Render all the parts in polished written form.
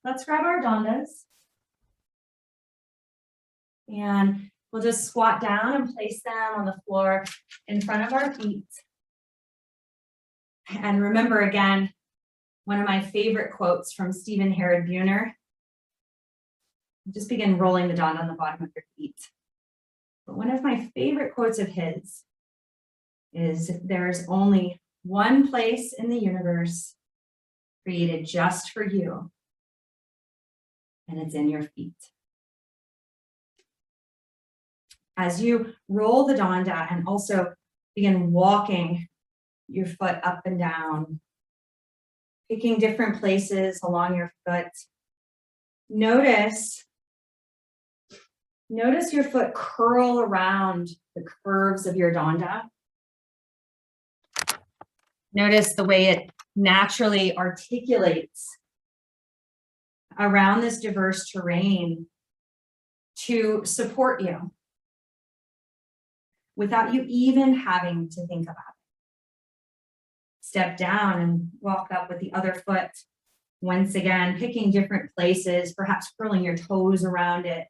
let's grab our dondas. And we'll just squat down and place them on the floor in front of our feet. And remember again, one of my favorite quotes from Stephen Herod Buhner. Just begin rolling the danda on the bottom of your feet. But one of my favorite quotes of his is, there's only one place in the universe created just for you, and it's in your feet. As you roll the danda and also begin walking your foot up and down, picking different places along your foot, notice your foot curl around the curves of your danda. Notice the way it naturally articulates around this diverse terrain to support you without you even having to think about it. Step down and walk up with the other foot. Once again, picking different places, perhaps curling your toes around it,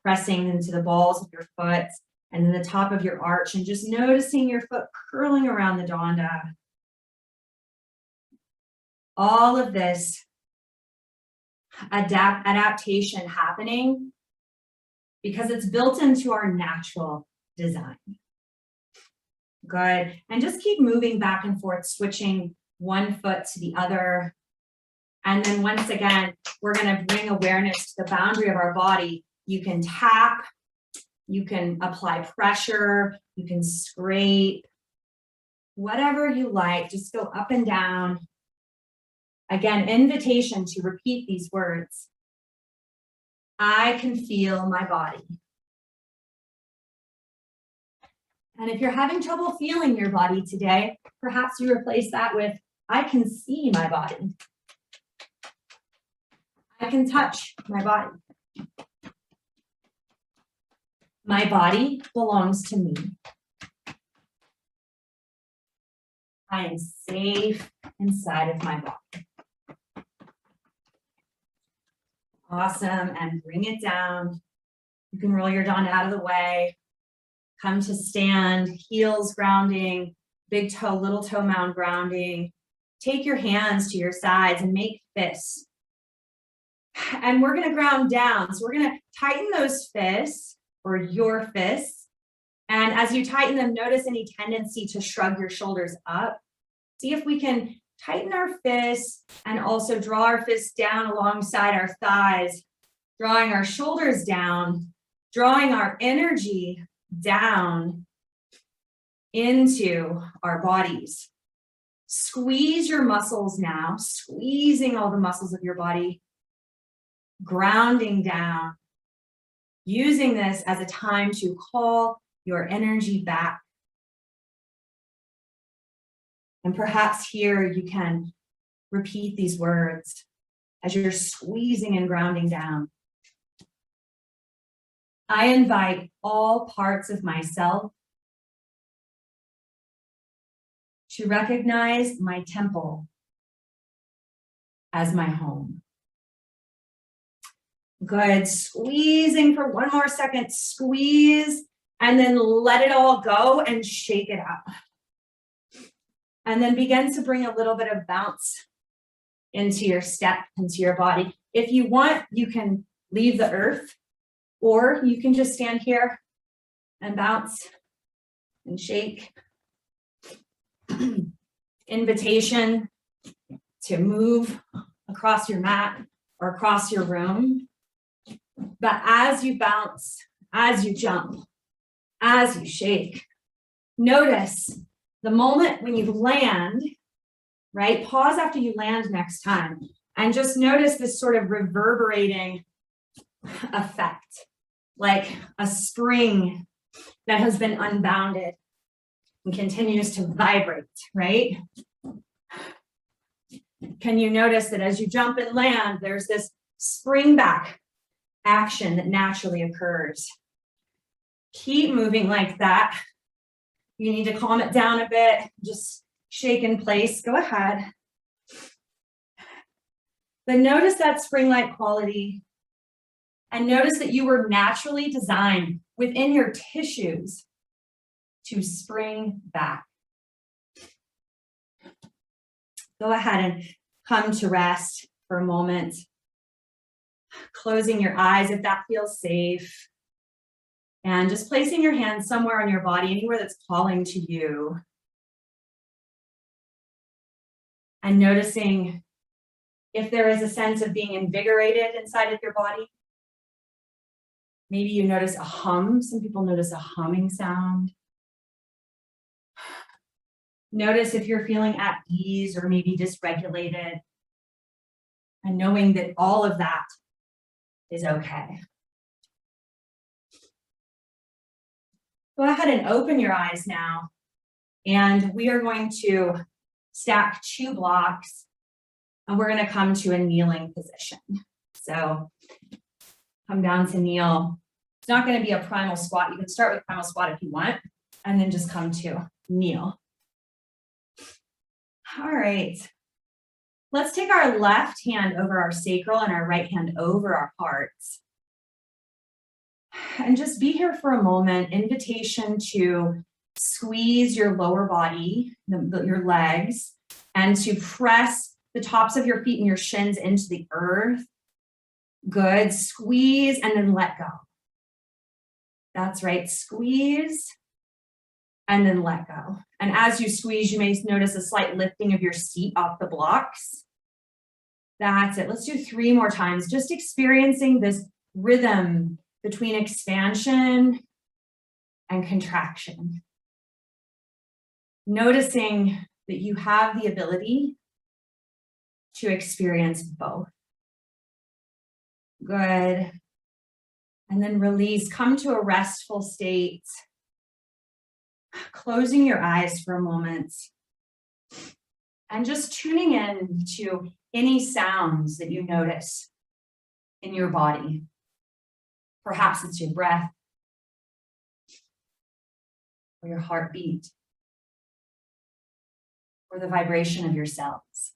pressing into the balls of your foot and then the top of your arch, and just noticing your foot curling around the danda. All of this adaptation happening because it's built into our natural design. Good. And just keep moving back and forth, switching one foot to the other. And then once again, we're going to bring awareness to the boundary of our body. You can tap, you can apply pressure, you can scrape, whatever you like, just go up and down. Again, invitation to repeat these words. I can feel my body. And if you're having trouble feeling your body today, perhaps you replace that with, I can see my body. I can touch my body. My body belongs to me. I am safe inside of my body. Awesome, and bring it down. You can roll your danda out of the way. Come to stand, heels grounding, big toe, little toe mound grounding. Take your hands to your sides and make fists. And we're gonna ground down. So we're gonna tighten those fists, or your fists. And as you tighten them, notice any tendency to shrug your shoulders up. See if we can tighten our fists and also draw our fists down alongside our thighs, drawing our shoulders down, drawing our energy down into our bodies. Squeeze your muscles now, squeezing all the muscles of your body, grounding down, using this as a time to call your energy back. And perhaps here you can repeat these words as you're squeezing and grounding down. I invite all parts of myself to recognize my temple as my home. Good. Squeezing for one more second. Squeeze and then let it all go and shake it out. And then begin to bring a little bit of bounce into your step, into your body. If you want, you can leave the earth, or you can just stand here and bounce and shake. Invitation to move across your mat or across your room. But as you bounce, as you jump, as you shake, notice the moment when you land, right? Pause after you land next time and just notice this sort of reverberating effect, like a spring that has been unbounded and continues to vibrate, right? Can you notice that as you jump and land, there's this spring back action that naturally occurs? Keep moving like that. You need to calm it down a bit, just shake in place. Go ahead. But notice that spring-like quality, and notice that you were naturally designed within your tissues to spring back. Go ahead and come to rest for a moment, closing your eyes if that feels safe, and just placing your hands somewhere on your body, anywhere that's calling to you. And noticing if there is a sense of being invigorated inside of your body. Maybe you notice a hum. Some people notice a humming sound. Notice if you're feeling at ease or maybe dysregulated, and knowing that all of that is okay. Go ahead and open your eyes now, and we are going to stack 2 blocks, and we're going to come to a kneeling position. So come down to kneel. It's not going to be a primal squat. You can start with primal squat if you want, and then just come to kneel. All right. Let's take our left hand over our sacral and our right hand over our hearts. And just be here for a moment. Invitation to squeeze your lower body, your legs, and to press the tops of your feet and your shins into the earth. Good. Squeeze and then let go. That's right. Squeeze and then let go. And as you squeeze, you may notice a slight lifting of your seat off the blocks. That's it. Let's do 3 more times. Just experiencing this rhythm between expansion and contraction. Noticing that you have the ability to experience both. Good. And then release. Come to a restful state. Closing your eyes for a moment. And just tuning in to any sounds that you notice in your body. Perhaps it's your breath or your heartbeat or the vibration of your cells.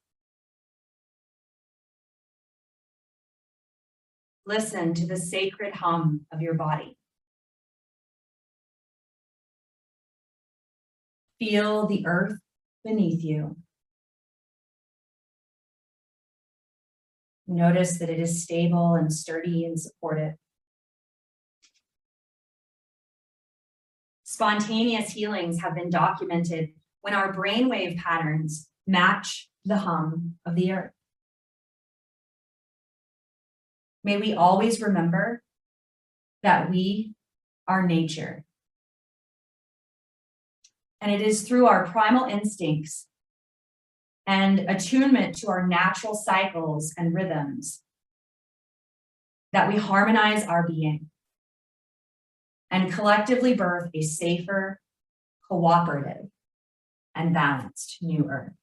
Listen to the sacred hum of your body. Feel the earth beneath you. Notice that it is stable and sturdy and supportive. Spontaneous healings have been documented when our brainwave patterns match the hum of the earth. May we always remember that we are nature. And it is through our primal instincts and attunement to our natural cycles and rhythms that we harmonize our being and collectively birth a safer, cooperative, and balanced new earth.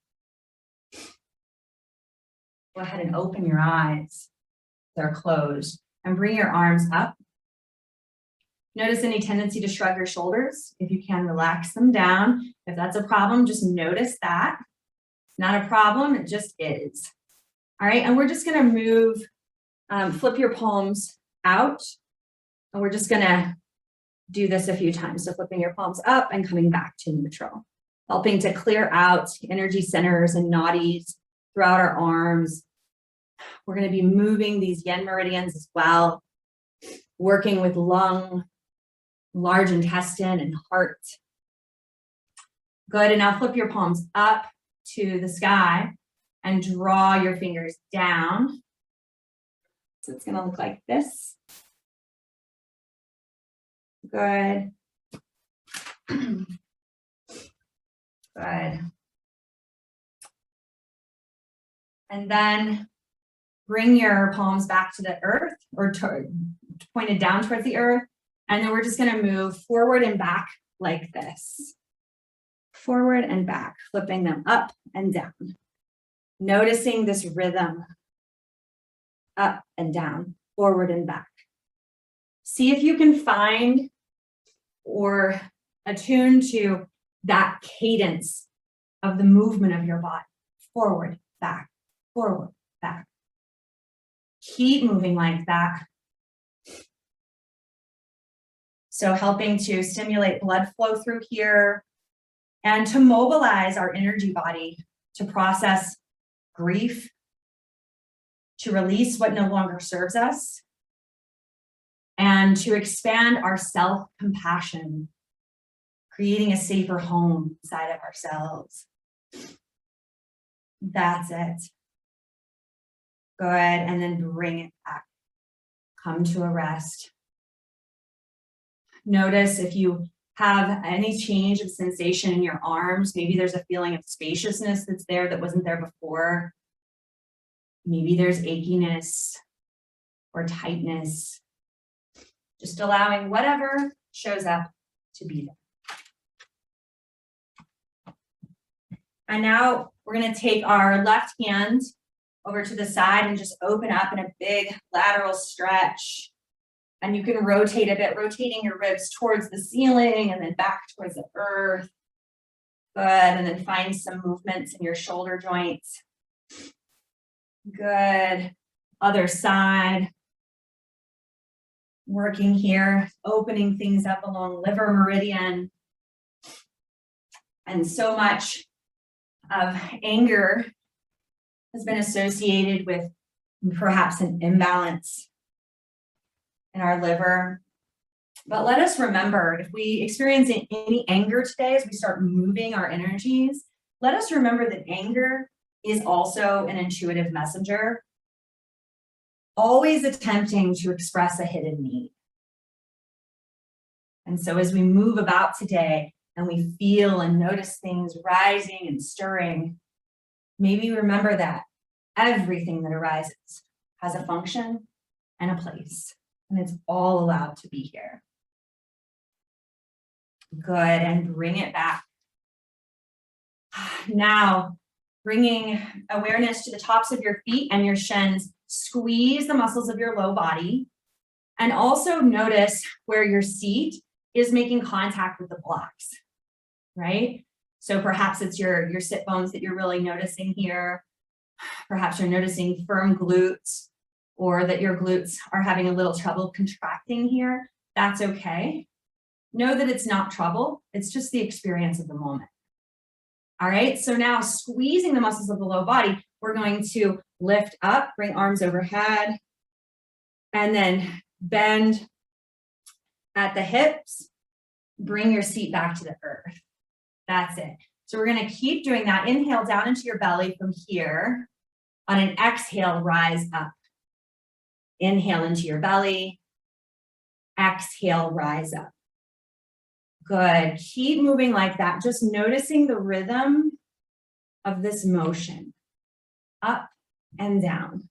Go ahead and open your eyes. They're closed. And bring your arms up. Notice any tendency to shrug your shoulders. If you can, relax them down. If that's a problem, just notice that. It's not a problem, it just is. All right, and we're just gonna move, flip your palms out, and we're just gonna do this a few times. So flipping your palms up and coming back to neutral, helping to clear out energy centers and nadis throughout our arms. We're gonna be moving these yen meridians as well, working with lung, large intestine, and heart. Good, and now flip your palms up to the sky and draw your fingers down. So it's gonna look like this. Good. Good. And then bring your palms back to the earth or pointed down towards the earth. And then we're just gonna move forward and back like this. Forward and back, flipping them up and down. Noticing this rhythm, up and down, forward and back. See if you can find or attune to that cadence of the movement of your body. Forward, back, forward, back, Keep moving like that. So helping to stimulate blood flow through here and to mobilize our energy body to process grief, to release what no longer serves us, and to expand our self-compassion, creating a safer home inside of ourselves. That's it. Good, and then bring it back. Come to a rest. Notice if you have any change of sensation in your arms. Maybe there's a feeling of spaciousness that's there that wasn't there before. Maybe there's achiness or tightness. Just allowing whatever shows up to be there. And now we're going to take our left hand over to the side and just open up in a big lateral stretch. And you can rotate a bit, rotating your ribs towards the ceiling and then back towards the earth. Good, and then find some movements in your shoulder joints. Good, other side. Working here, opening things up along liver meridian. And so much of anger has been associated with perhaps an imbalance in our liver. But let us remember, if we experience any anger today, as we start moving our energies, let us remember that anger is also an intuitive messenger, always attempting to express a hidden need. And so as we move about today and we feel and notice things rising and stirring, maybe remember that everything that arises has a function and a place. And it's all allowed to be here. Good, and bring it back. Now, bringing awareness to the tops of your feet and your shins, squeeze the muscles of your low body, and also notice where your seat is making contact with the blocks, right? So perhaps it's your sit bones that you're really noticing here. Perhaps you're noticing firm glutes, or that your glutes are having a little trouble contracting here. That's okay. Know that it's not trouble. It's just the experience of the moment. All right, so now squeezing the muscles of the low body, we're going to lift up, bring arms overhead, and then bend at the hips, bring your seat back to the earth. That's it. So we're going to keep doing that. Inhale down into your belly from here. On an exhale, rise up. Inhale into your belly. Exhale, rise up. Good. Keep moving like that. Just noticing the rhythm of this motion. Up and down.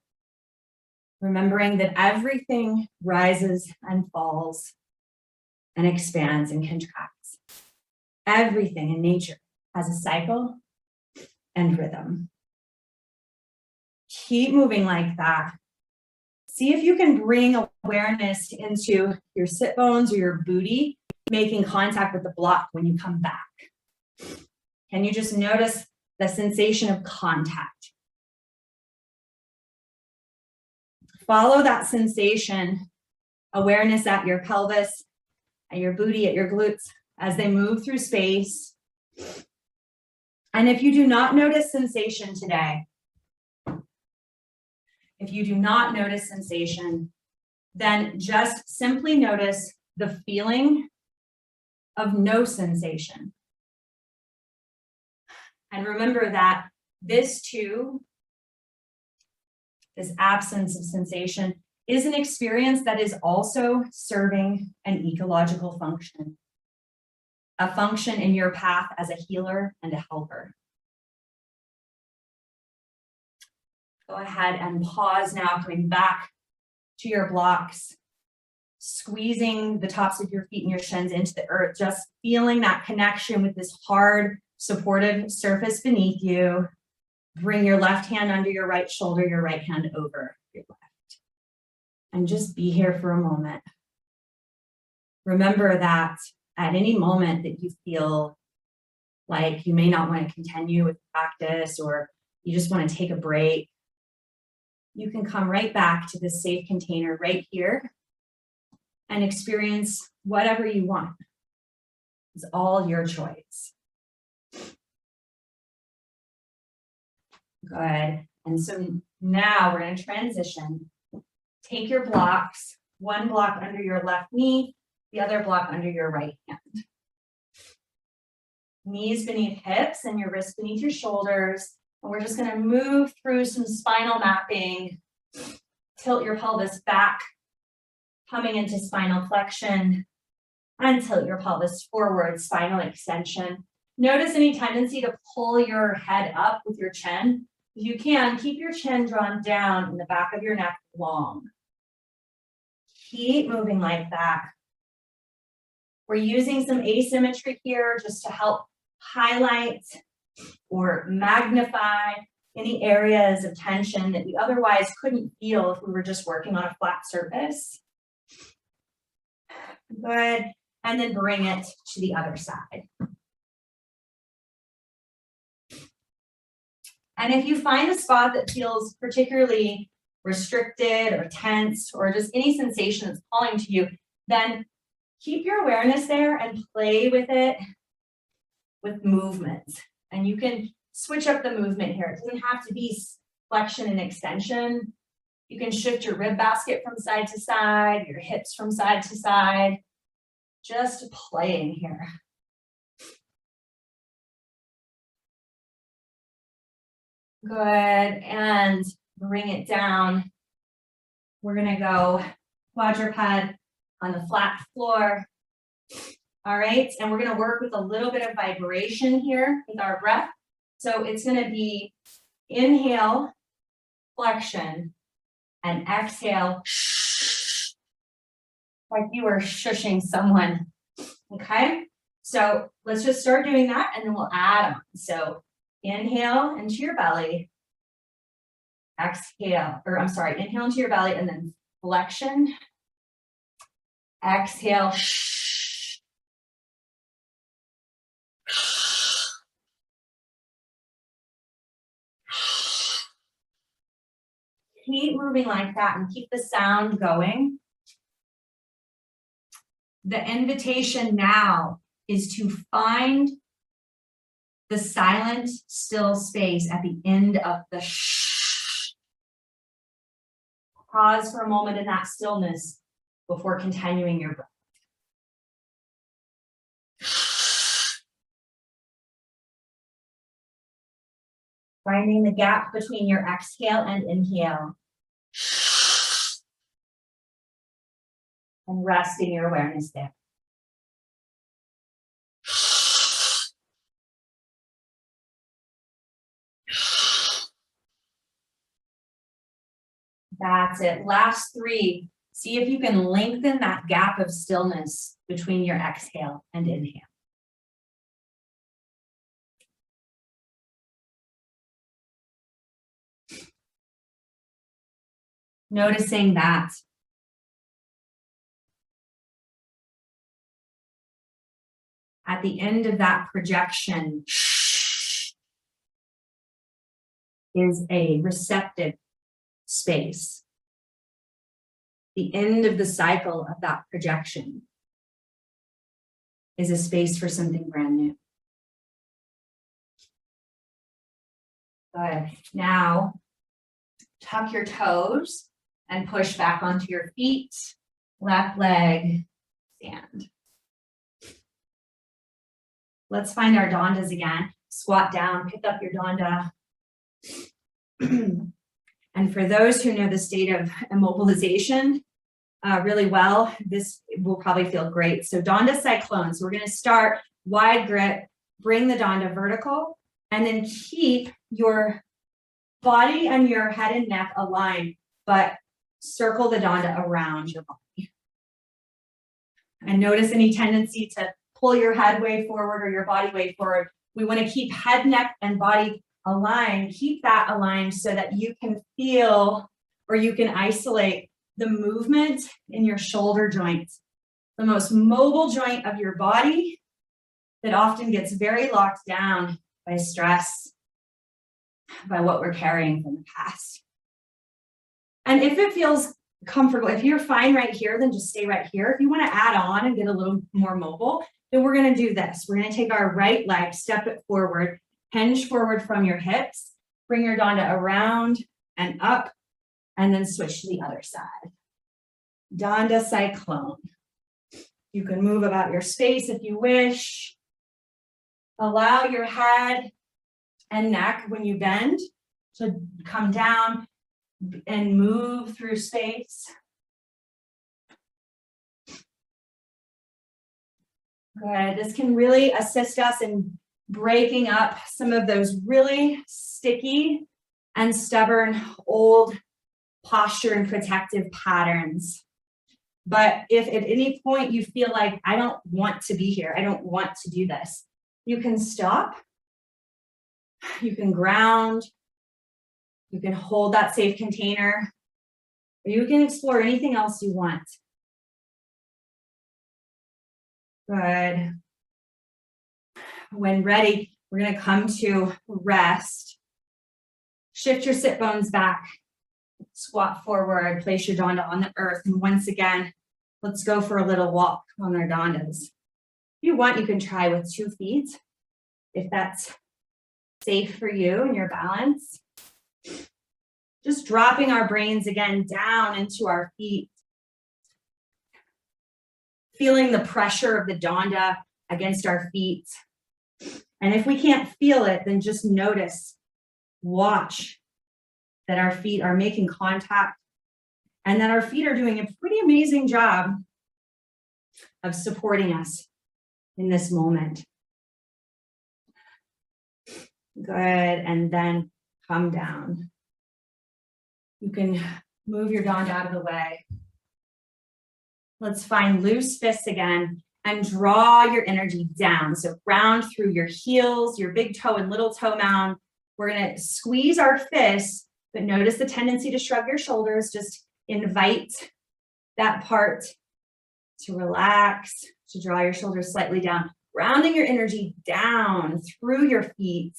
Remembering that everything rises and falls and expands and contracts. Everything in nature has a cycle and rhythm. Keep moving like that. See if you can bring awareness into your sit bones or your booty, making contact with the block when you come back. Can you just notice the sensation of contact? Follow that sensation, awareness at your pelvis, at your booty, at your glutes, as they move through space. And if you do not notice sensation today, then just simply notice the feeling of no sensation. And remember that this too, this absence of sensation, is an experience that is also serving an ecological function, a function in your path as a healer and a helper. Go ahead and pause now, coming back to your blocks, squeezing the tops of your feet and your shins into the earth, just feeling that connection with this hard, supportive surface beneath you. Bring your left hand under your right shoulder, your right hand over your left. And just be here for a moment. Remember that at any moment that you feel like you may not want to continue with practice, or you just want to take a break, you can come right back to this safe container right here and experience whatever you want. It's all your choice. Good. And so now we're going to transition. Take your blocks, one block under your left knee, the other block under your right hand. Knees beneath hips and your wrists beneath your shoulders. And we're just going to move through some spinal mapping. Tilt your pelvis back, coming into spinal flexion, and tilt your pelvis forward, spinal extension. Notice any tendency to pull your head up with your chin. If you can, keep your chin drawn down in the back of your neck long. Keep moving like that. We're using some asymmetry here just to help highlight or magnify any areas of tension that we otherwise couldn't feel if we were just working on a flat surface. Good. And then bring it to the other side. And if you find a spot that feels particularly restricted or tense or just any sensation that's calling to you, then keep your awareness there and play with it with movement. And you can switch up the movement here. It doesn't have to be flexion and extension. You can shift your rib basket from side to side, your hips from side to side. Just playing here. Good, and bring it down. We're gonna go quadruped on the flat floor. All right, and we're gonna work with a little bit of vibration here with our breath. So it's gonna be inhale, flexion, and exhale, like you were shushing someone, okay? So let's just start doing that and then we'll add on. So inhale into your belly, exhale, or I'm sorry, inhale into your belly and then flexion, exhale, keep moving like that and keep the sound going. The invitation now is to find the silent, still space at the end of the shh. Pause for a moment in that stillness before continuing your breath. Finding the gap between your exhale and inhale. And resting your awareness there. That's it. Last three. See if you can lengthen that gap of stillness between your exhale and inhale. Noticing that. At the end of that projection is a receptive space. The end of the cycle of that projection is a space for something brand new. Good. Now, tuck your toes and push back onto your feet. Left leg, stand. Let's find our dondas again. Squat down, pick up your donda. And for those who know the state of immobilization really well, this will probably feel great. So Donda Cyclones, we're gonna start wide grip, bring the donda vertical, and then keep your body and your head and neck aligned, but circle the donda around your body. And notice any tendency to pull your head way forward or your body way forward. We want to keep head, neck, and body aligned. Keep that aligned so that you can feel or you can isolate the movement in your shoulder joints, the most mobile joint of your body that often gets very locked down by stress, by what we're carrying from the past. And if it feels comfortable, if you're fine right here, then just stay right here. If you want to add on and get a little more mobile, then we're going to do this. We're going to take our right leg, step it forward, hinge forward from your hips, bring your Donda around and up, and then switch to the other side. Donda Cyclone. You can move about your space if you wish. Allow your head and neck when you bend to come down and move through space. Good. This can really assist us in breaking up some of those really sticky and stubborn old posture and protective patterns. But if at any point you feel like, I don't want to be here, I don't want to do this, you can stop, you can ground, you can hold that safe container, or you can explore anything else you want. Good. When ready, we're going to come to rest. Shift your sit bones back. Squat forward, place your Donda on the earth. And once again, let's go for a little walk on our Dondas. If you want, you can try with 2 feet, if that's safe for you and your balance. Just dropping our brains again down into our feet. Feeling the pressure of the Donda against our feet. And if we can't feel it, then just notice, watch that our feet are making contact and that our feet are doing a pretty amazing job of supporting us in this moment. Good, and then come down. You can move your Donda out of the way. Let's find loose fists again and draw your energy down. So ground through your heels, your big toe and little toe mound. We're gonna squeeze our fists, but notice the tendency to shrug your shoulders. Just invite that part to relax, to draw your shoulders slightly down, grounding your energy down through your feet,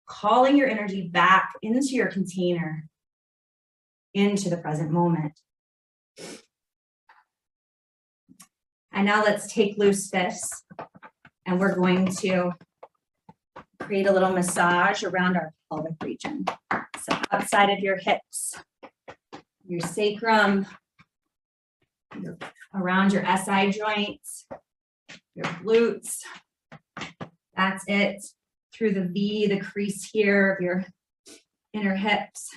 calling your energy back into your container, into the present moment. And now let's take loose fists and we're going to create a little massage around our pelvic region. So outside of your hips, your sacrum, around your SI joints, your glutes. That's it. Through the V, the crease here of your inner hips,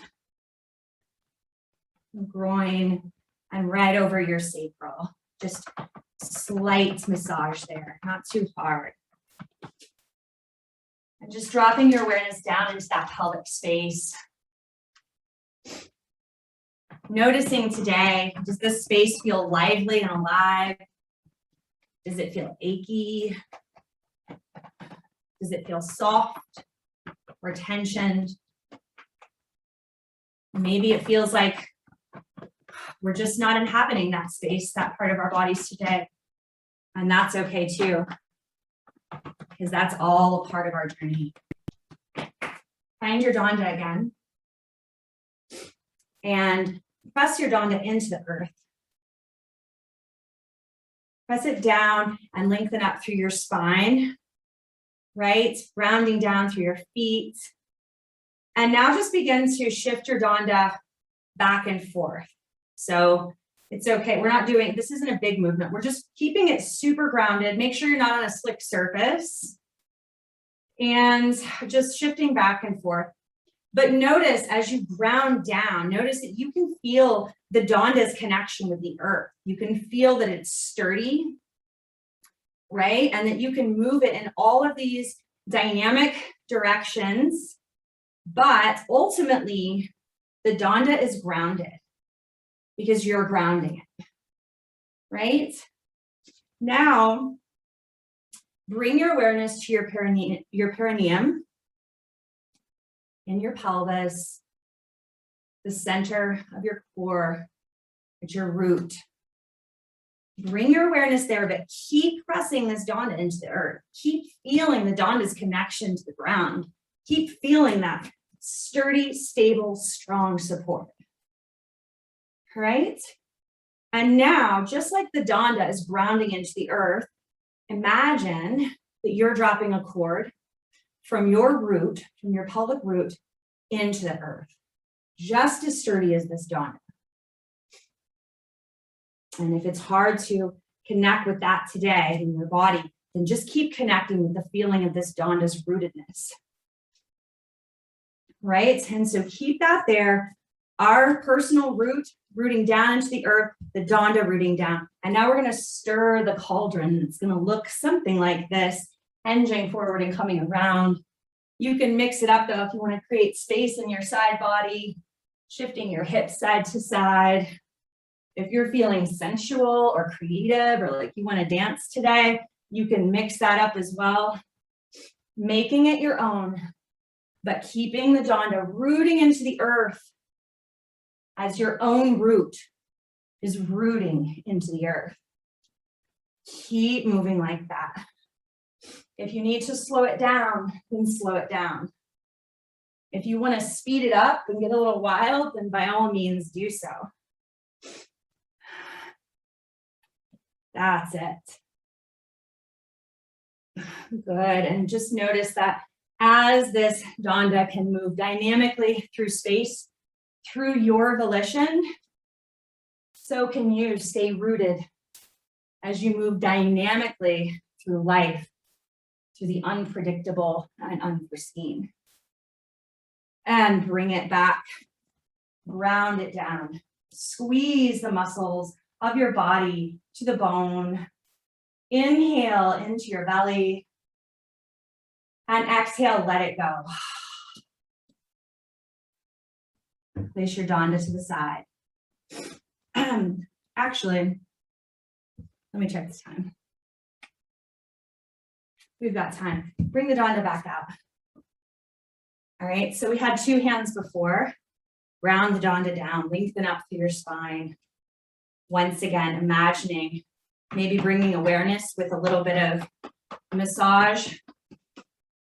groin, and right over your sacral. Just slight massage there, not too hard. And just dropping your awareness down into that pelvic space. Noticing today, does this space feel lively and alive? Does it feel achy? Does it feel soft or tensioned? Maybe it feels like we're just not inhabiting that space, that part of our bodies today. And that's okay too, because that's all a part of our journey. Find your Donda again. And press your Donda into the earth. Press it down and lengthen up through your spine, right? Rounding down through your feet. And now just begin to shift your Donda back and forth. So it's okay. We're not doing, this isn't a big movement. We're just keeping it super grounded. Make sure you're not on a slick surface. And just shifting back and forth. But notice as you ground down, notice that you can feel the Donda's connection with the earth. You can feel that it's sturdy, right? And that you can move it in all of these dynamic directions. But ultimately, the Donda is grounded because you're grounding it, right? Now, bring your awareness to your perineum, in your pelvis, the center of your core, at your root. Bring your awareness there, but keep pressing this Donda into the earth. Keep feeling the Donda's connection to the ground. Keep feeling that sturdy, stable, strong support. right? And now, just like the Donda is grounding into the earth, imagine that you're dropping a cord from your root, from your pelvic root, into the earth, just as sturdy as this Donda. And if it's hard to connect with that today in your body, then just keep connecting with the feeling of this Donda's rootedness. Right? And so keep that there. Our personal root rooting down into the earth, the Donda rooting down. And now we're going to stir the cauldron. It's going to look something like this, hinging forward and coming around. You can mix it up though if you want to create space in your side body, shifting your hips side to side. If you're feeling sensual or creative or like you want to dance today, you can mix that up as well. Making it your own, but keeping the Donda rooting into the earth as your own root is rooting into the earth. Keep moving like that. If you need to slow it down, then slow it down. If you want to speed it up and get a little wild, then by all means do so. That's it. Good. And just notice that as this Donda can move dynamically through space, through your volition, so can you stay rooted as you move dynamically through life, through the unpredictable and unforeseen. And bring it back, ground it down, squeeze the muscles of your body to the bone. Inhale into your belly and exhale, let it go. Place your Donda to the side. Actually, let me check this time. We've got time. Bring the Donda back out. All right, so we had two hands before. Round the Donda down, lengthen up through your spine. Once again, imagining, maybe bringing awareness with a little bit of massage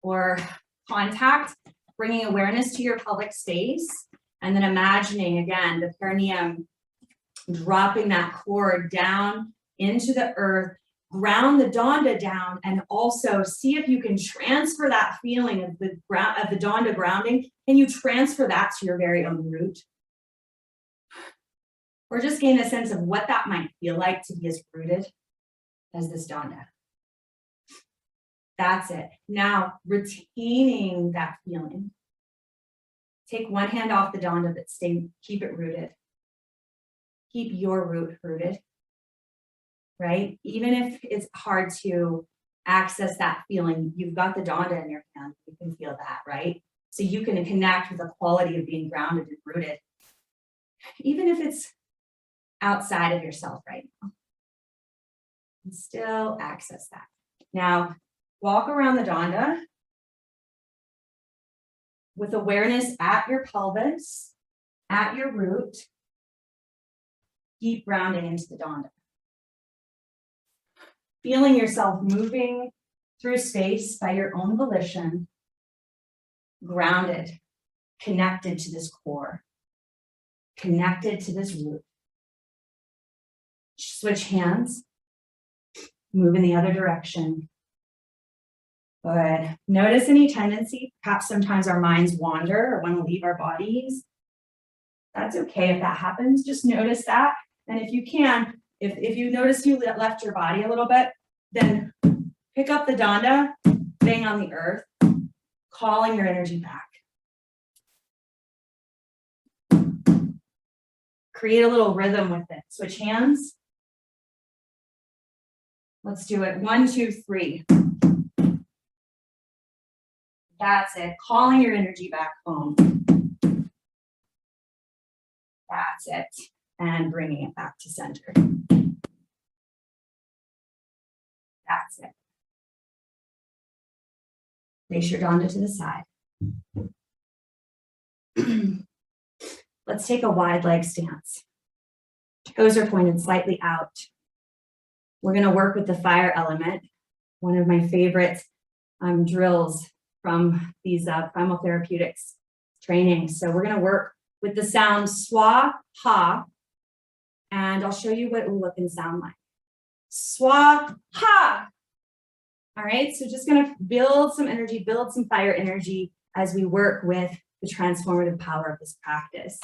or contact, bringing awareness to your pelvic space, and then imagining again the perineum, dropping that cord down into the earth, ground the Donda down, and also see if you can transfer that feeling of the Donda grounding. Can you transfer that to your very own root? Or just gain a sense of what that might feel like to be as rooted as this Donda. That's it. Now, retaining that feeling. Take one hand off the Donda, but keep it rooted. Keep your root rooted, right? Even if it's hard to access that feeling, you've got the Donda in your hand. You can feel that, right? So you can connect with the quality of being grounded and rooted, even if it's outside of yourself right now. And still access that. Now, walk around the Donda with awareness at your pelvis, at your root. Keep grounding into the Donda. Feeling yourself moving through space by your own volition, grounded, connected to this core, connected to this root. Switch hands, move in the other direction. Good. Notice any tendency, perhaps sometimes our minds wander or want to leave our bodies. That's okay if that happens, just notice that. And if you can, if you notice you left your body a little bit, then pick up the Donda, bang on the earth, calling your energy back. Create a little rhythm with it. Switch hands. Let's do it. 1, 2, 3. That's it. Calling your energy back home. That's it. And bringing it back to center. That's it. Place your Donda to the side. Let's take a wide leg stance. Toes are pointed slightly out. We're going to work with the fire element, one of my favorite drills from these Primal Therapeutics trainings. So we're going to work with the sound swa, ha, And I'll show you what it will look and sound like. Swaha. All right, so just gonna build some energy, build some fire energy as we work with the transformative power of this practice.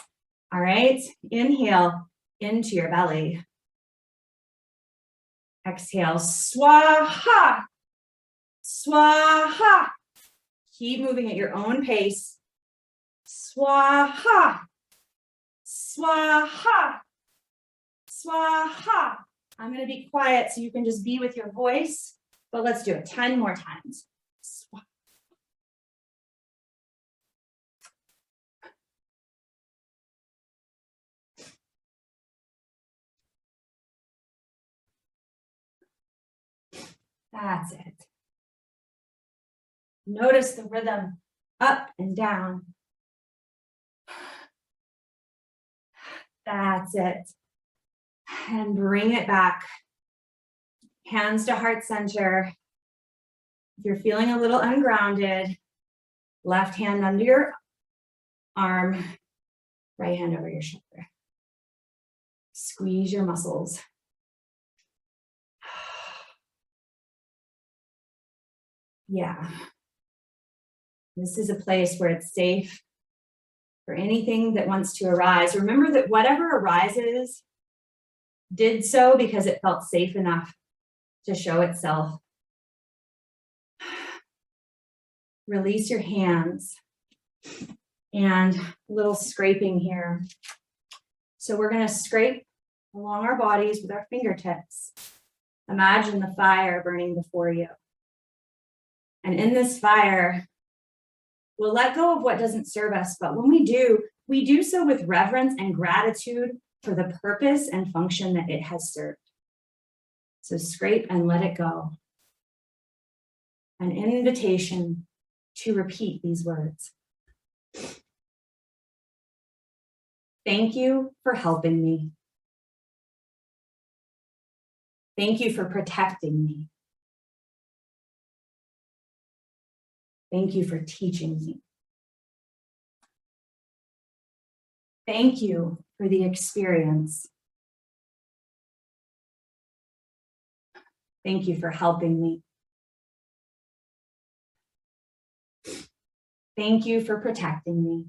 All right, inhale into your belly. Exhale, swaha, swaha. Keep moving at your own pace. Swaha, swaha, swaha. I'm gonna be quiet so you can just be with your voice, but let's do it 10 more times. Swaha. That's it. Notice the rhythm up and down. That's it. And bring it back. Hands to heart center. If you're feeling a little ungrounded, left hand under your arm, right hand over your shoulder. Squeeze your muscles. Yeah. This is a place where it's safe for anything that wants to arise. Remember that whatever arises did so because it felt safe enough to show itself. Release your hands and a little scraping here. So we're going to scrape along our bodies with our fingertips. Imagine the fire burning before you. And in this fire, we'll let go of what doesn't serve us, but when we do so with reverence and gratitude for the purpose and function that it has served. So scrape and let it go. An invitation to repeat these words. Thank you for helping me. Thank you for protecting me. Thank you for teaching me. Thank you for the experience. Thank you for helping me. Thank you for protecting me.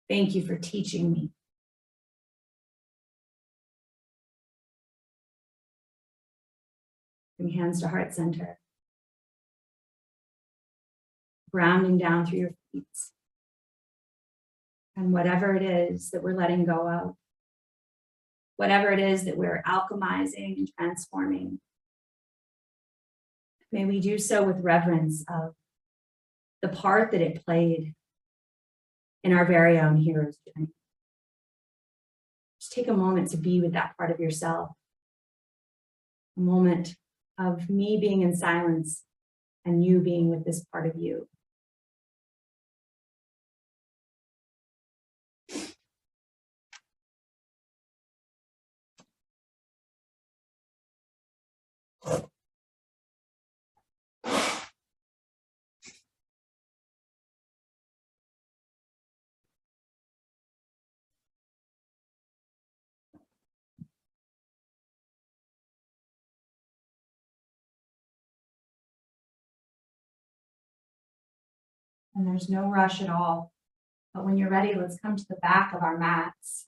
Thank you for teaching me. Bring hands to heart center. Grounding down through your feet. And whatever it is that we're letting go of, whatever it is that we're alchemizing and transforming, may we do so with reverence of the part that it played in our very own hero's journey. Just take a moment to be with that part of yourself. A moment of me being in silence and you being with this part of you. And there's no rush at all. But when you're ready, let's come to the back of our mats.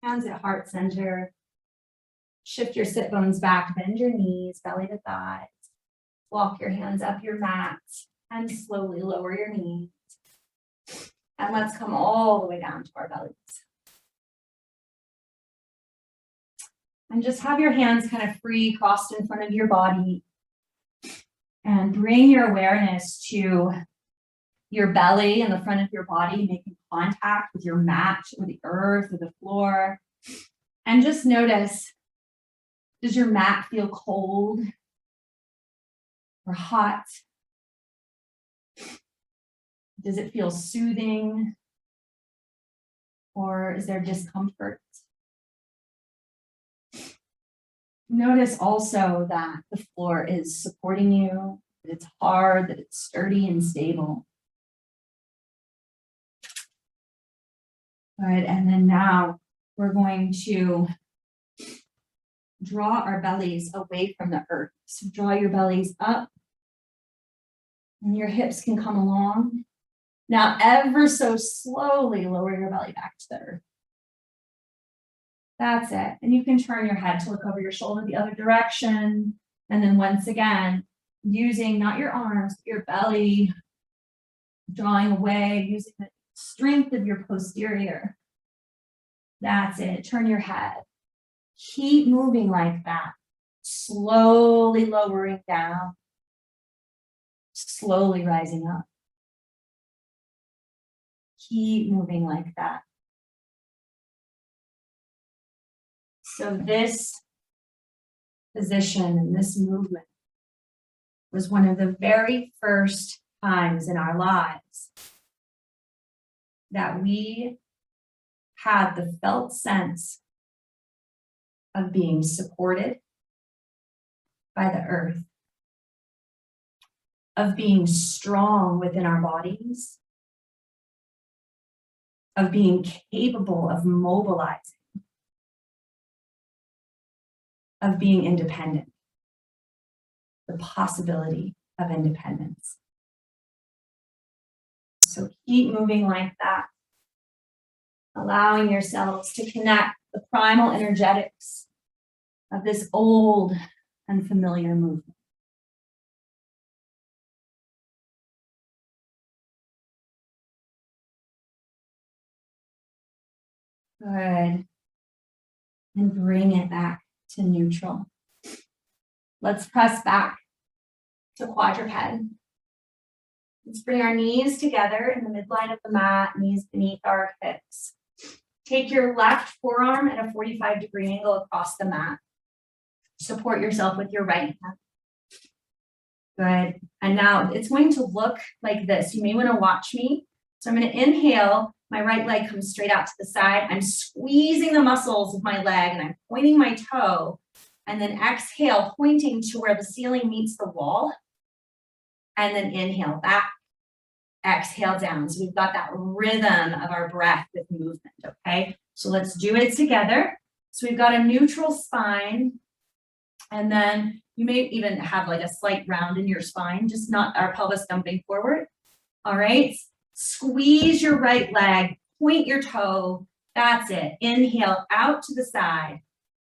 Hands at heart center. Shift your sit bones back, bend your knees, belly to thighs. Walk your hands up your mat and slowly lower your knees. And let's come all the way down to our bellies. And just have your hands kind of free, crossed in front of your body. And bring your awareness to your belly and the front of your body, making contact with your mat or the earth or the floor. And just notice, does your mat feel cold or hot? Does it feel soothing? Or is there discomfort? Notice also that the floor is supporting you, that it's hard, that it's sturdy and stable. Good, and then now we're going to draw our bellies away from the earth. So draw your bellies up and your hips can come along. Now, ever so slowly lower your belly back to the earth. That's it. And you can turn your head to look over your shoulder the other direction. And then once again, using not your arms, but your belly, drawing away, using the strength of your posterior. That's it. Turn your head. Keep moving like that. Slowly lowering down. Slowly rising up. Keep moving like that. So this position and this movement was one of the very first times in our lives that we had the felt sense of being supported by the earth, of being strong within our bodies, of being capable of mobilizing, of being independent, the possibility of independence. So keep moving like that, allowing yourselves to connect the primal energetics of this old and familiar movement. Good. And bring it back to neutral. Let's press back to quadruped. Let's bring our knees together in the midline of the mat, knees beneath our hips. Take your left forearm at a 45-degree angle across the mat. Support yourself with your right hand. Good. And now it's going to look like this. You may want to watch me. So I'm going to inhale. My right leg comes straight out to the side. I'm squeezing the muscles of my leg and I'm pointing my toe. And then exhale, pointing to where the ceiling meets the wall. And then inhale back, exhale down. So we've got that rhythm of our breath with movement, okay? So let's do it together. So we've got a neutral spine. And then you may even have like a slight round in your spine, just not our pelvis dumping forward. All right. Squeeze your right leg, point your toe. That's it. Inhale out to the side.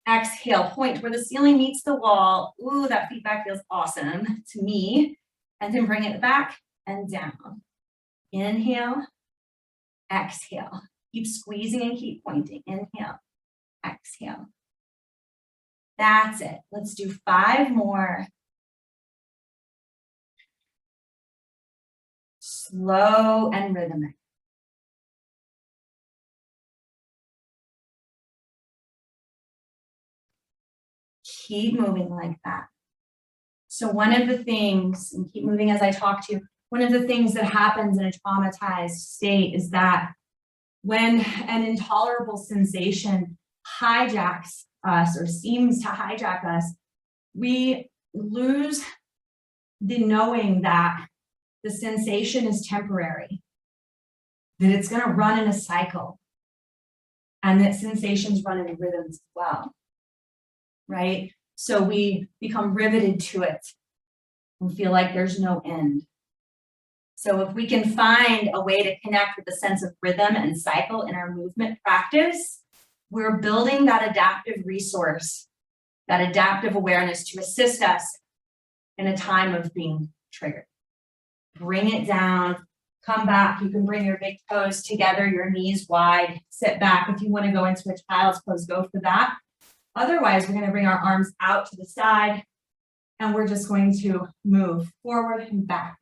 Exhale, point where the ceiling meets the wall. Ooh, that feedback feels awesome to me. And then bring it back and down. Inhale, exhale. Keep squeezing and keep pointing. Inhale, exhale. That's it. Let's do 5 more. Slow and rhythmic. Keep moving like that. So one of the things, and keep moving as I talk to you, one of the things that happens in a traumatized state is that when an intolerable sensation hijacks us or seems to hijack us, we lose the knowing that the sensation is temporary, that it's going to run in a cycle, and that sensations run in rhythms as well, right? So we become riveted to it and feel like there's no end. So if we can find a way to connect with the sense of rhythm and cycle in our movement practice, we're building that adaptive resource, that adaptive awareness to assist us in a time of being triggered. Bring it down, come back. You can bring your big toes together, your knees wide, sit back. If you want to go into a child's pose, go for that. Otherwise, we're going to bring our arms out to the side and we're just going to move forward and back,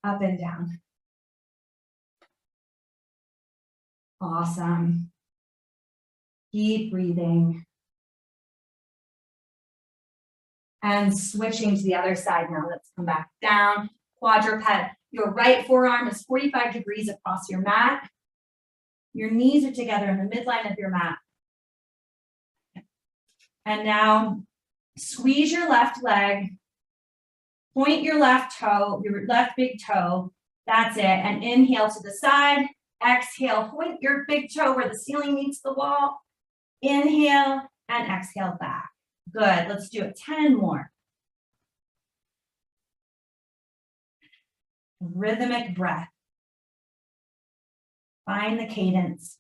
up and down. Awesome. Keep breathing. And switching to the other side now. Let's come back down. Quadruped. Your right forearm is 45 degrees across your mat. Your knees are together in the midline of your mat. And now squeeze your left leg. Point your left toe, your left big toe. That's it. And inhale to the side. Exhale, point your big toe where the ceiling meets the wall. Inhale and exhale back. Good, let's do it 10 more. Rhythmic breath. Find the cadence.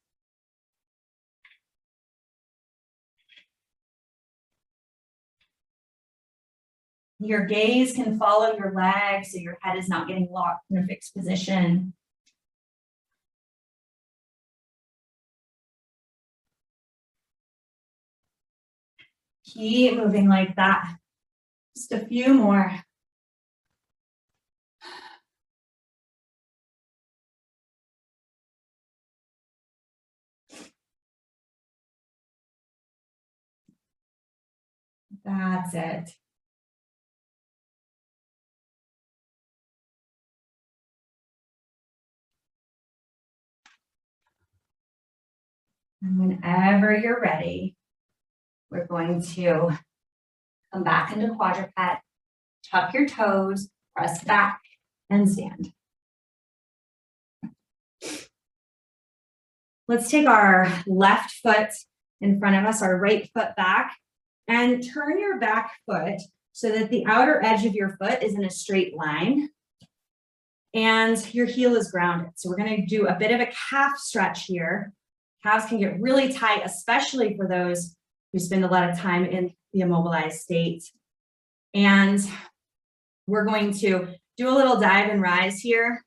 Your gaze can follow your legs so your head is not getting locked in a fixed position. Keep moving like that. Just a few more. That's it. And whenever you're ready, we're going to come back into quadruped, tuck your toes, press back, and stand. Let's take our left foot in front of us, our right foot back, and turn your back foot so that the outer edge of your foot is in a straight line and your heel is grounded. So we're going to do a bit of a calf stretch here. Calves can get really tight, especially for those who spend a lot of time in the immobilized state. And we're going to do a little dive and rise here,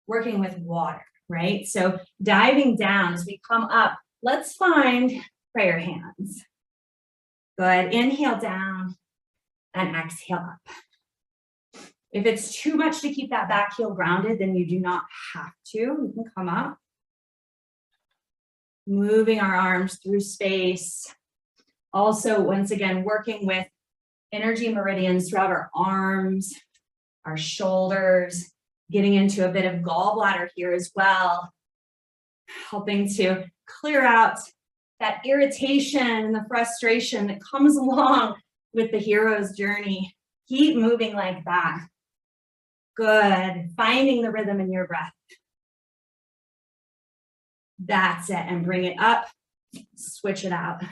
working with water, right? So diving down as we come up, let's find prayer hands. Good, inhale down and exhale up. If it's too much to keep that back heel grounded, then you do not have to. You can come up. Moving our arms through space. Also, once again, working with energy meridians throughout our arms, our shoulders, getting into a bit of gallbladder here as well, helping to clear out that irritation and the frustration that comes along with the hero's journey. Keep moving like that. Good. Finding the rhythm in your breath. That's it. And bring it up. Switch it out.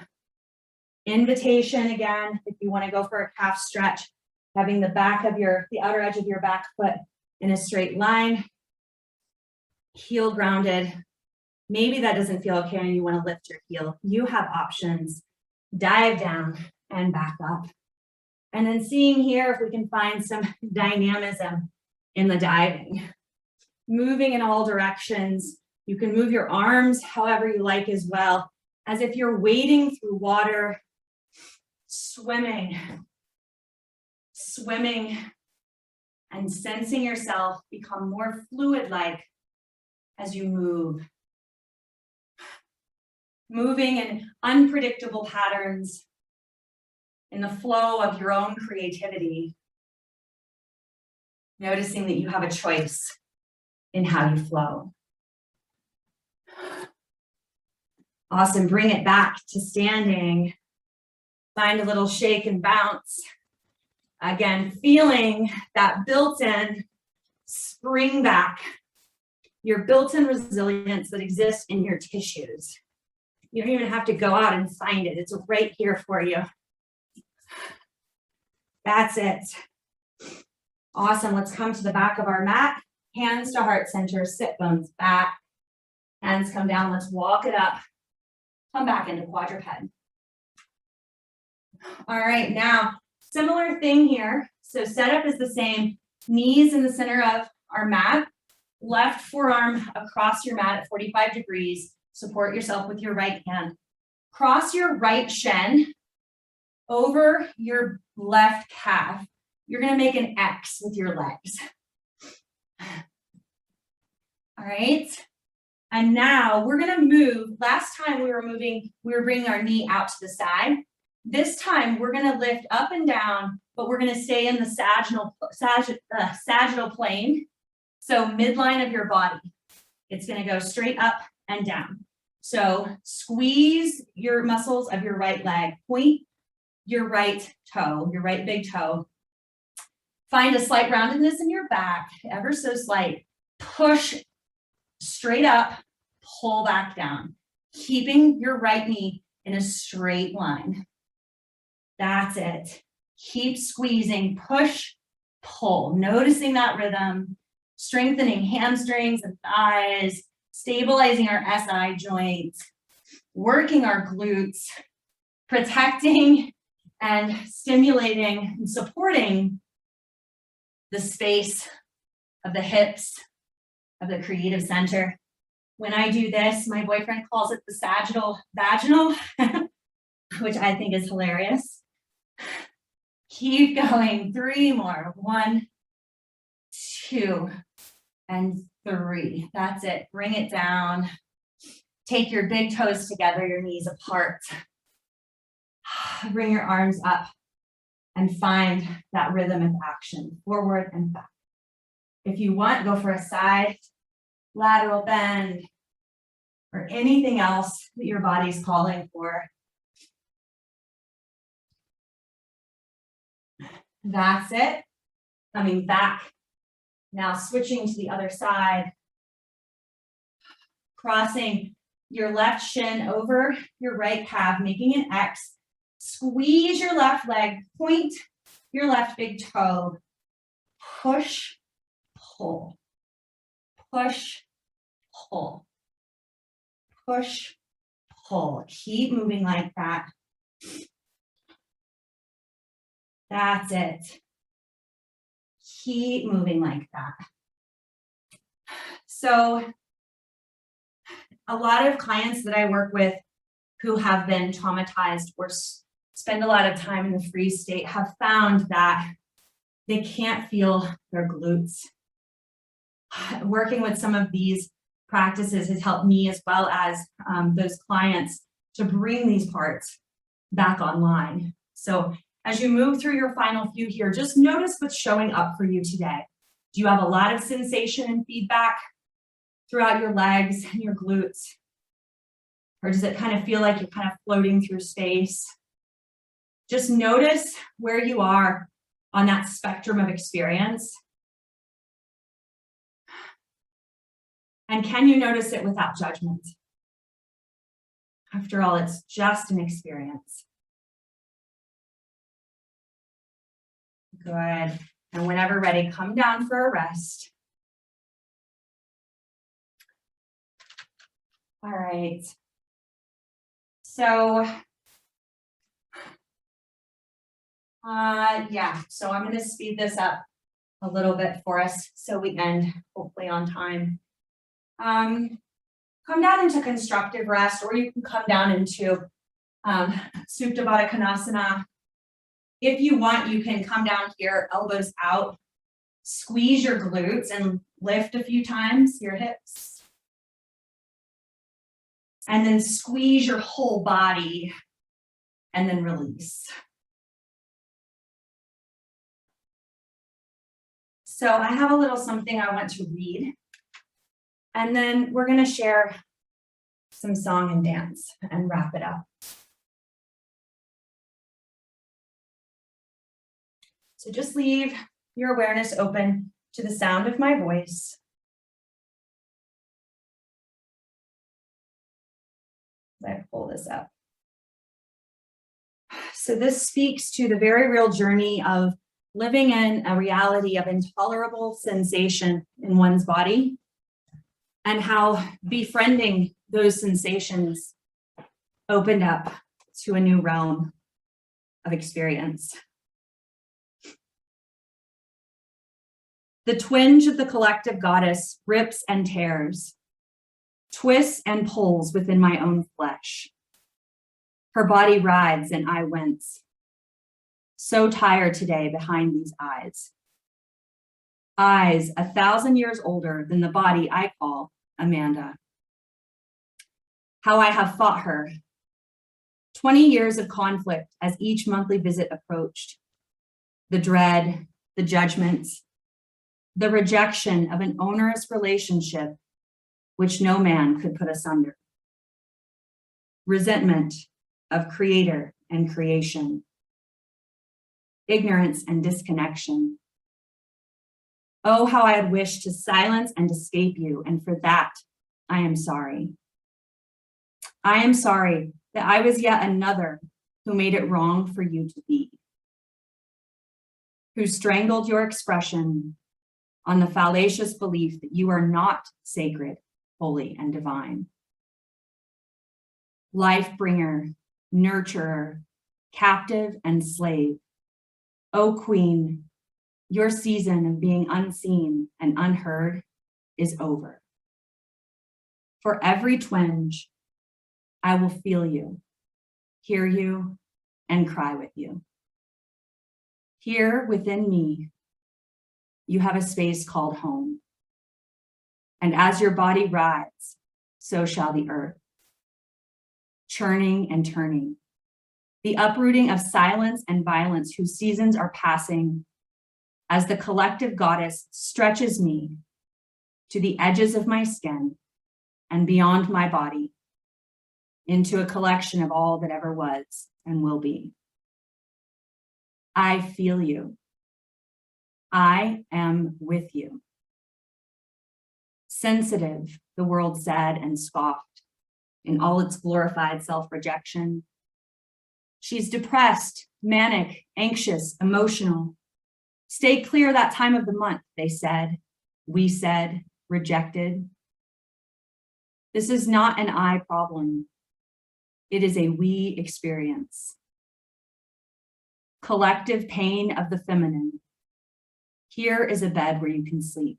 Invitation again, if you want to go for a calf stretch, having the outer edge of your back foot in a straight line, heel grounded. Maybe that doesn't feel okay and you want to lift your heel. You have options. Dive down and back up. And then seeing here if we can find some dynamism in the diving. Moving in all directions. You can move your arms however you like as well, as if you're wading through water, swimming, and sensing yourself become more fluid-like as you move. Moving in unpredictable patterns in the flow of your own creativity. Noticing that you have a choice in how you flow. Awesome, bring it back to standing. Find a little shake and bounce. Again, feeling that built-in spring back, your built-in resilience that exists in your tissues. You don't even have to go out and find it. It's right here for you. That's it. Awesome. Let's come to the back of our mat. Hands to heart center, sit bones back. Hands come down. Let's walk it up. Come back into quadruped. All right, now, similar thing here. So setup is the same. Knees in the center of our mat. Left forearm across your mat at 45 degrees. Support yourself with your right hand. Cross your right shin over your left calf. You're going to make an X with your legs. All right. And now we're going to move. Last time we were bringing our knee out to the side. This time we're going to lift up and down, but we're going to stay in the sagittal plane. So midline of your body. It's going to go straight up and down. So squeeze your muscles of your right leg. Point your right toe, your right big toe. Find a slight roundedness in your back, ever so slight. Push straight up pull back down, keeping your right knee in a straight line. That's it. Keep squeezing, push, pull, noticing that rhythm, strengthening hamstrings and thighs, stabilizing our SI joints, working our glutes, protecting and stimulating and supporting the space of the hips, of the creative center. When I do this, my boyfriend calls it the sagittal vaginal, which I think is hilarious. Keep going, 3 more, 1, 2, and 3. That's it, bring it down. Take your big toes together, your knees apart. Bring your arms up and find that rhythm of action, forward and back. If you want, go for a side lateral bend or anything else that your body's calling for. That's it. Coming back. Now switching to the other side. Crossing your left shin over your right calf, making an X. Squeeze your left leg, point your left big toe. Push, pull. Push, pull. Push, pull. Keep moving like that. That's it. Keep moving like that. So a lot of clients that I work with who have been traumatized or spend a lot of time in the freeze state have found that they can't feel their glutes. Working with some of these practices has helped me as well as those clients to bring these parts back online. So as you move through your final few here, just notice what's showing up for you today. Do you have a lot of sensation and feedback throughout your legs and your glutes? Or does it kind of feel like you're kind of floating through space? Just notice where you are on that spectrum of experience. And can you notice it without judgment? After all, it's just an experience. Good. And whenever ready, come down for a rest. All right. So, so I'm going to speed this up a little bit for us so we end hopefully on time. Come down into constructive rest, or you can come down into Supta Baddha Konasana. If you want, you can come down here, elbows out, squeeze your glutes and lift a few times your hips. And then squeeze your whole body and then release. So I have a little something I want to read. And then we're going to share some song and dance and wrap it up. So just leave your awareness open to the sound of my voice. Let's pull this up. So this speaks to the very real journey of living in a reality of intolerable sensation in one's body, and how befriending those sensations opened up to a new realm of experience. The twinge of the collective goddess rips and tears, twists and pulls within my own flesh. Her body writhes and I wince. So tired today behind these eyes. Eyes 1,000 years older than the body I call Amanda. How I have fought her. 20 years of conflict as each monthly visit approached. The dread, the judgments, the rejection of an onerous relationship which no man could put asunder. Resentment of creator and creation. Ignorance and disconnection. Oh, how I had wished to silence and escape you, and for that, I am sorry. I am sorry that I was yet another who made it wrong for you to be, who strangled your expression on the fallacious belief that you are not sacred, holy, and divine. Life bringer, nurturer, captive and slave. O Queen, your season of being unseen and unheard is over. For every twinge, I will feel you, hear you, and cry with you. Here within me, you have a space called home. And as your body rides, so shall the earth, churning and turning. The uprooting of silence and violence whose seasons are passing as the collective goddess stretches me to the edges of my skin and beyond my body into a collection of all that ever was and will be. I feel you. I am with you. Sensitive, the world said and scoffed in all its glorified self-rejection. She's depressed, manic, anxious, emotional. Stay clear that time of the month, they said. We said, rejected. This is not an I problem. It is a we experience. Collective pain of the feminine. Here is a bed where you can sleep.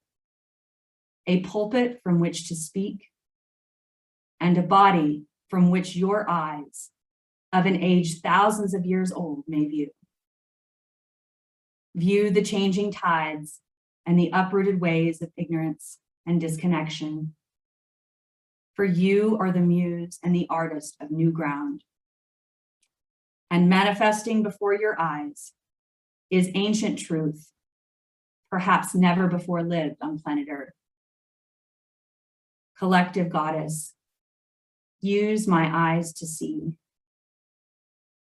A pulpit from which to speak, and a body from which your eyes of an age thousands of years old may view. View the changing tides and the uprooted ways of ignorance and disconnection. For you are the muse and the artist of new ground. And manifesting before your eyes is ancient truth, perhaps never before lived on planet Earth. Collective goddess, use my eyes to see.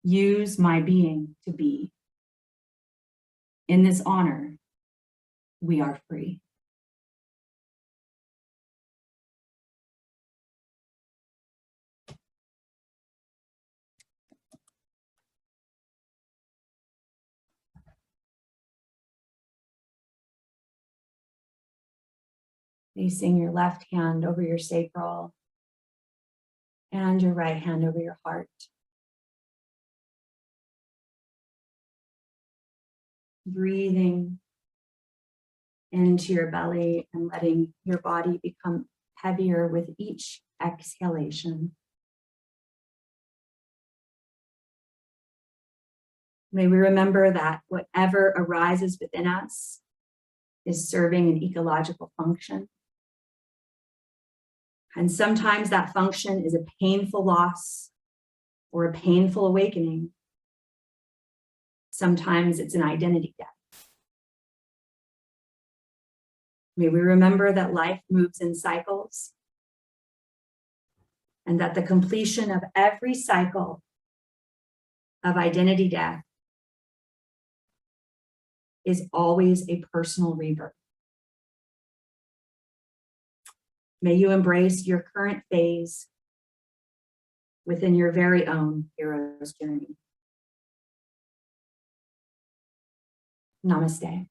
Use my being to be. In this honor, we are free. Placing your left hand over your sacral and your right hand over your heart. Breathing into your belly and letting your body become heavier with each exhalation. May we remember that whatever arises within us is serving an ecological function. And sometimes that function is a painful loss or a painful awakening. Sometimes it's an identity death. May we remember that life moves in cycles and that the completion of every cycle of identity death is always a personal rebirth. May you embrace your current phase within your very own hero's journey. Namaste.